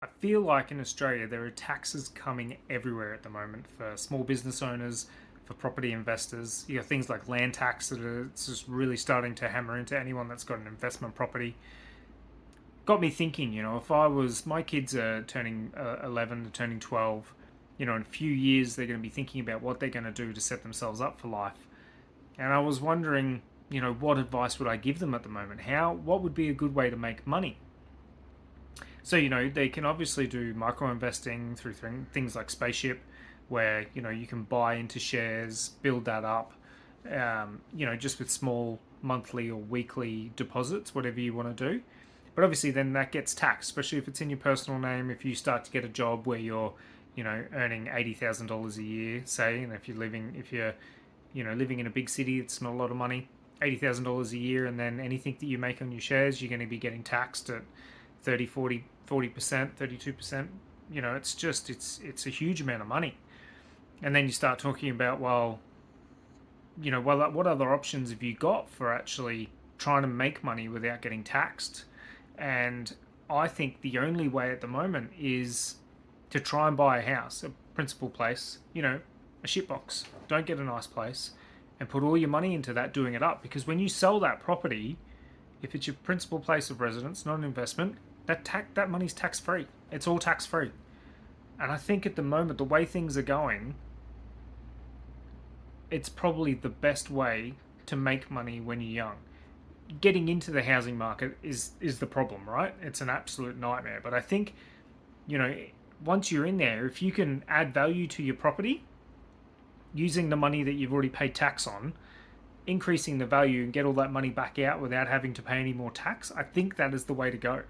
I feel like in Australia there are taxes coming everywhere at the moment for small business owners, for property investors. You got things like land tax that are just really starting to hammer into anyone that's got an investment property. Got me thinking, if I was, my kids are turning 11 to turning 12, in a few years they're going to be thinking about what they're going to do to set themselves up for life. And I was wondering, what advice would I give them at the moment? What would be a good way to make money? So, they can obviously do micro investing through things like Spaceship, where, you can buy into shares, build that up, just with small monthly or weekly deposits, whatever you want to do. But obviously, then that gets taxed, especially if it's in your personal name. If you start to get a job where you're, earning $80,000 a year, say, and if you're living in a big city, it's not a lot of money. $80,000 a year, and then anything that you make on your shares, you're going to be getting taxed at 30, 40%, 32%. It's a huge amount of money. And then you start talking about, what other options have you got for actually trying to make money without getting taxed? And I think the only way at the moment is to try and buy a house, a principal place, a shitbox. Don't get a nice place and put all your money into that, doing it up. Because when you sell that property, if it's your principal place of residence, not an investment, that money's tax free. It's all tax free. And I think at the moment, the way things are going, it's probably the best way to make money when you're young. Getting into the housing market is the problem, right? It's an absolute nightmare. But I think, you know, once you're in there, if you can add value to your property using the money that you've already paid tax on, increasing the value and get all that money back out without having to pay any more tax, I think that is the way to go.